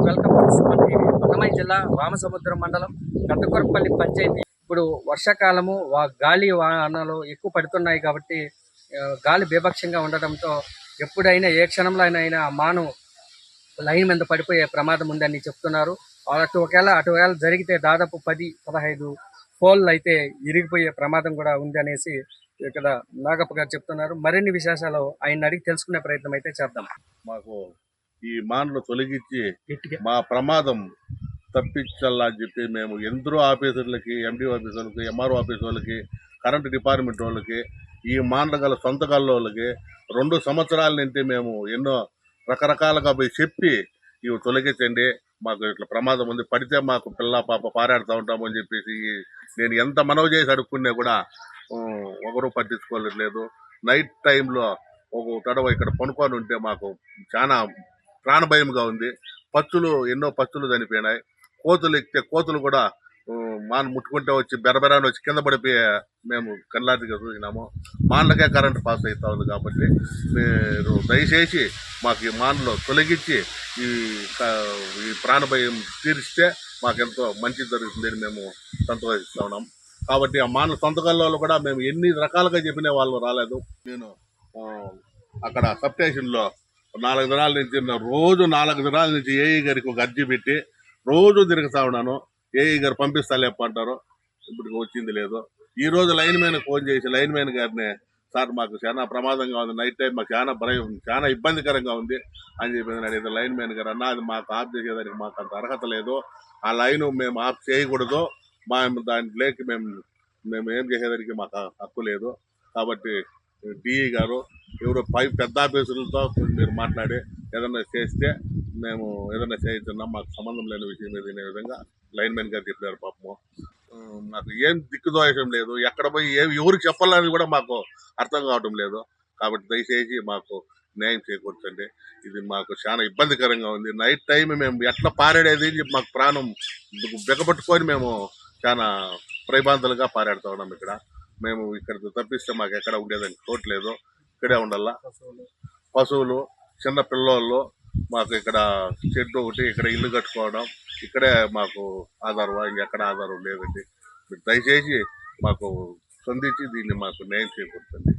Welcome to Suman TV. Annamayya జిల్లా రామసముద్రం మండలం గద్దకొరపల్లి పంచాయతీ. ఇప్పుడు వర్షాకాలము గాలి వానలు ఎక్కువ పడుతున్నాయి కాబట్టి గాలి బీభత్సంగా ఉండడంతో ఎప్పుడైనా ఏ క్షణంలో అయినా మాను లైన్ మీద పడిపోయే ప్రమాదం ఉందని చెప్తున్నారు. ఒకవేళ జరిగితే దాదాపు 10-15 పోల్లు అయితే ఇరిగిపోయే ప్రమాదం కూడా ఉంది అనేసి ఇక్కడ నాగప్ప గారు చెప్తున్నారు. మరిన్ని విశేషాలు ఆయన అడిగి తెలుసుకునే ప్రయత్నం అయితే చేద్దాం. మాకు ఈ మాన్లు తొలగించి మా ప్రమాదం తప్పించాలని అని చెప్పి మేము ఎందరో ఆఫీసర్లకి, ఎండి ఆఫీసర్లకి, ఎంఆర్ఓ ఆఫీస్ వాళ్ళకి, కరెంటు డిపార్ట్మెంట్ వాళ్ళకి, ఈ మాన్ల గల సొంత వాళ్ళకి 2 సంవత్సరాల నుండి మేము ఎన్నో రకరకాలుగా పోయి చెప్పి ఇవి తొలగించండి, మాకు ఇట్లా ప్రమాదం ఉంది, పడితే మాకు పిల్ల పాప పారాడుతూ ఉంటాము అని చెప్పేసి నేను ఎంత మనవి చేసి అడుక్కున్నా కూడా ఒకరు పట్టించుకోలేదు. నైట్ టైంలో ఒక తడవ ఇక్కడ పనుకొని ఉంటే మాకు చాలా ప్రాణభయంగా ఉంది. ఎన్నో పచ్చులు చనిపోయినాయి. కోతులు ఎక్కితే కోతులు కూడా మాను ముట్టుకుంటే వచ్చి బెరబెరాని వచ్చి కింద పడిపోయే మేము కళ్ళాటిగా చూసినాము. మాన్లకే కరెంటు పాస్ అవుతా ఉంది. కాబట్టి మీరు దయచేసి మాకు ఈ మాన్లు తొలగించి ఈ ప్రాణభయం తీరిస్తే మాకెంతో మంచి జరుగుతుందని మేము సంతోషిస్తా ఉన్నాం. కాబట్టి ఆ మాన్ల సొంతకాల్లో కూడా మేము ఎన్ని రకాలుగా చెప్పిన వాళ్ళు రాలేదు. నేను అక్కడ సబ్ స్టేషన్లో 4 దినాల నుంచి రోజు 4 దినాల నుంచి ఏఈ గారికి ఒక అర్జీ పెట్టి రోజు తిరుగుతా ఉన్నాను. ఏఈ గారు పంపిస్తా లేపంటారు, ఇప్పుడు వచ్చింది లేదు. ఈ రోజు లైన్ మ్యాన్ ఫోన్ చేసి లైన్ మ్యాన్ గారిని, సార్ మాకు చాలా ప్రమాదంగా ఉంది, నైట్ టైం మాకు చాలా ఇబ్బందికరంగా ఉంది అని చెప్పి అడిగితే లైన్ మ్యాన్ గారు అన్న, అది మాకు ఆఫ్ చేసేదానికి మాకు అంత అర్హత లేదు, ఆ లైన్ మేము ఆఫ్ చేయకూడదు, దాంట్లోకి మేము ఏం చేసేదానికి మాకు హక్కు లేదు. కాబట్టి డిఈ గారు ఎవరో పెద్ద ఆఫీసులతో మీరు మాట్లాడి ఏదన్నా చేస్తే మేము ఏదన్నా చేయించున్నాం, మాకు సంబంధం లేని విషయం మీద అనే విధంగా లైన్ మ్యాన్ గారు చెప్పారు. పాపము నాకు ఏం దిక్కుదోషం లేదు, ఎక్కడ పోయి ఎవరికి చెప్పాలని కూడా మాకు అర్థం కావటం లేదు. కాబట్టి దయచేసి మాకు న్యాయం చేకూర్చండి. ఇది మాకు చాలా ఇబ్బందికరంగా ఉంది. నైట్ టైం మేము ఎట్లా పారాడేది మాకు ప్రాణం బిగపట్టుకొని మేము చాలా భయభ్రాంతులుగా పారాడుతూ ఉన్నాం. మేము ఇక్కడ తప్పిస్తే మాకు ఎక్కడ ఉండేదని కోట్లేదు, ఇక్కడే ఉండాల. పశువులు, చిన్న పిల్లోళ్ళు, మాకు ఇక్కడ చెట్టు ఒకటి, ఇక్కడ ఇల్లు కట్టుకోవడం, ఇక్కడే మాకు ఆధారం, ఇంకెక్కడ ఆధారం లేదండి. మీరు దయచేసి మాకు స్పందించి దీన్ని మాకు న్యాయం చేకూర్చండి.